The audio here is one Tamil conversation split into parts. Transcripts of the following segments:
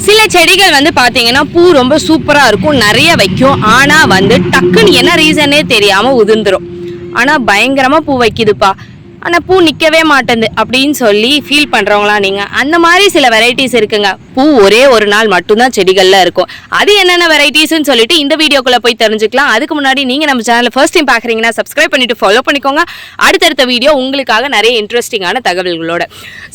சில செடிகள் வந்து பாத்தீங்கன்னா பூ ரொம்ப சூப்பரா இருக்கும், நிறைய வைக்கும். ஆனா வந்து டக்குன்னு என்ன ரீசனே தெரியாம உதிர்ந்துரும். ஆனா பயங்கரமா பூ வைக்குதுப்பா, ஆனா பூ நிக்கவே மாட்டேங்குது அப்படின்னு சொல்லி ஃபீல் பண்றவங்களா நீங்க? அந்த மாதிரி சில வெரைட்டிஸ் இருக்குங்க. பூ ஒரே ஒரு நாள் மட்டும்தான் செடிகள்ல இருக்கும். அது என்னென்ன வெரைட்டிஸ்ன்னு சொல்லிட்டு இந்த வீடியோக்குள்ள போய் தெரிஞ்சுக்கலாம். அதுக்கு முன்னாடி நீங்க நம்ம சேனலை ஃபர்ஸ்ட் டைம் பாக்குறீங்கன்னா சப்ஸ்கிரைப் பண்ணிட்டு ஃபாலோ பண்ணிக்கோங்க. அடுத்தடுத்த வீடியோ உங்களுக்காக நிறைய இன்ட்ரெஸ்டிங்கான தகவல்களோட.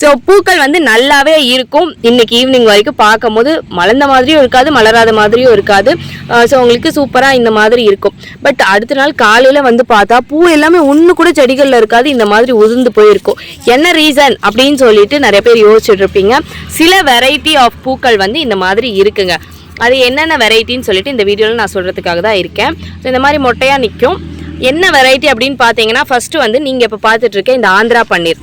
ஸோ பூக்கள் வந்து நல்லாவே இருக்கும். இன்னைக்கு ஈவினிங் வரைக்கும் பார்க்கும்போது மலர்ந்த மாதிரியும் இருக்காது, மலராத மாதிரியும் இருக்காது. ஸோ உங்களுக்கு சூப்பராக இந்த மாதிரி இருக்கும். பட் அடுத்த நாள் காலையில் வந்து பார்த்தா பூ எல்லாமே ஒன்று கூட செடிகளில் இருக்காது, இந்த மாதிரி உதிர்ந்து போயிருக்கும். என்ன ரீசன் அப்படின்னு சொல்லிட்டு நிறைய பேர் யோசிச்சுட்டு இருப்பீங்க. சில வெரைட்டி ஆஃப் பூக்கள் வந்து இந்த மாதிரி இருக்குங்க. அது என்னென்ன வெரைட்டின்னு சொல்லிட்டு இந்த வீடியோவில் நான் சொல்கிறதுக்காக தான் இருக்கேன். ஸோ இந்த மாதிரி மொட்டையாக நிற்கும். என்ன வெரைட்டி அப்படின்னு பார்த்தீங்கன்னா, ஃபஸ்ட்டு வந்து நீங்கள் இப்போ பார்த்துட்டு இருக்க இந்த ஆந்திரா பன்னீர்.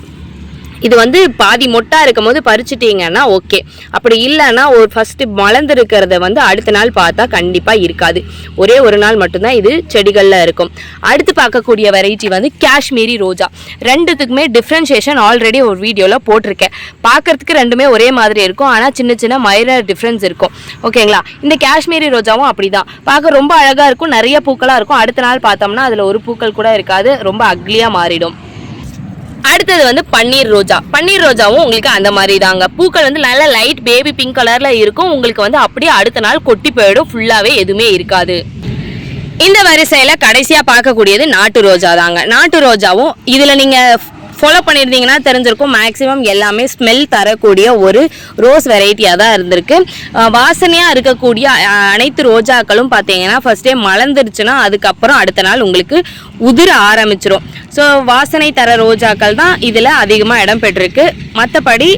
இது வந்து பாதி மொட்டா இருக்கும் போது பறிச்சுட்டீங்கன்னா ஓகே. அப்படி இல்லைன்னா ஒரு ஃபர்ஸ்ட் மலர்ந்துருக்கிறத வந்து அடுத்த நாள் பார்த்தா கண்டிப்பாக இருக்காது. ஒரே ஒரு நாள் மட்டும்தான் இது செடிகளில் இருக்கும். அடுத்து பார்க்கக்கூடிய வெரைட்டி வந்து காஷ்மீரி ரோஜா. ரெண்டுத்துக்குமே டிஃப்ரென்ஷியேஷன் ஆல்ரெடி ஒரு வீடியோவில் போட்டிருக்கேன். பார்க்கறதுக்கு ரெண்டுமே ஒரே மாதிரி இருக்கும், ஆனால் சின்ன சின்ன மைனர் டிஃப்ரென்ஸ் இருக்கும். ஓகேங்களா? இந்த காஷ்மீரி ரோஜாவும் அப்படிதான், பார்க்க ரொம்ப அழகாக இருக்கும், நிறைய பூக்களாக இருக்கும். அடுத்த நாள் பார்த்தோம்னா அதில் ஒரு பூக்கள் கூட இருக்காது, ரொம்ப அக்லியாக மாறிடும். அடுத்தது வந்து பன்னீர் ரோஜா. பன்னீர் ரோஜாவும் உங்களுக்கு அந்த மாதிரி தாங்க. பூக்கள் வந்து நல்ல லைட் பேபி பிங்க் கலர்ல இருக்கும். உங்களுக்கு வந்து அப்படியே அடுத்த நாள் கொட்டி போயிடும், ஃபுல்லாவே எதுவுமே இருக்காது. இந்த வரிசையில கடைசியா பார்க்கக்கூடியது நாட்டு ரோஜா தாங்க. நாட்டு ரோஜாவும் இதுல நீங்க ஃபாலோ பண்ணியிருந்தீங்கன்னா தெரிஞ்சிருக்கும், மேக்ஸிமம் எல்லாமே ஸ்மெல் தரக்கூடிய ஒரு ரோஸ் வெரைட்டியாக தான் இருந்திருக்கு. வாசனையாக இருக்கக்கூடிய அனைத்து ரோஜாக்களும் பார்த்தீங்கன்னா ஃபர்ஸ்டே மலர்ந்துருச்சுன்னா அதுக்கப்புறம் அடுத்த நாள் உங்களுக்கு உதிர ஆரம்பிச்சிடும். ஸோ வாசனை தர ரோஜாக்கள் தான் இதில் அதிகமாக இடம் பெற்றிருக்கு. மற்றபடி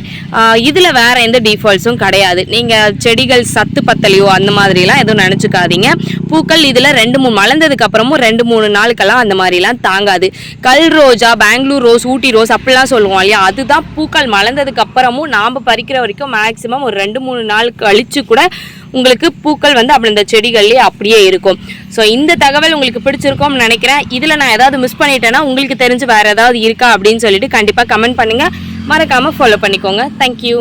இதில் வேறு எந்த டிஃபால்ட்ஸும் கிடையாது. நீங்கள் செடிகள் சத்து பத்தலையோ அந்த மாதிரிலாம் எதுவும் நினச்சிக்காதீங்க. பூக்கள் இதில் 2-3 மலர்ந்ததுக்கு அப்புறமும் 2-3 நாளுக்கெல்லாம் அந்த மாதிரிலாம் தாங்காது. கல் ரோஜா, பெங்களூர் ரோஸ், ஊட்டி ரோஸ் அப்படிலாம் சொல்லுவோம் இல்லையா, அதுதான் பூக்கள் மலர்ந்ததுக்கு அப்புறமும் நாம் பறிக்கிற வரைக்கும் மேக்ஸிமம் ஒரு 2-3 நாள் கழிச்சு கூட உங்களுக்கு பூக்கள் வந்து அப்படி இந்த செடிகள்லேயே அப்படியே இருக்கும். ஸோ இந்த தகவல் உங்களுக்கு பிடிச்சிருக்கும்னு நினைக்கிறேன். இதில் நான் ஏதாவது மிஸ் பண்ணிட்டேன்னா உங்களுக்கு தெரிஞ்சு வேறு ஏதாவது இருக்கா அப்படின்னு சொல்லிட்டு கண்டிப்பாக கமெண்ட் பண்ணுங்கள். மறக்காமல் ஃபாலோ பண்ணிக்கோங்க. தேங்க்யூ.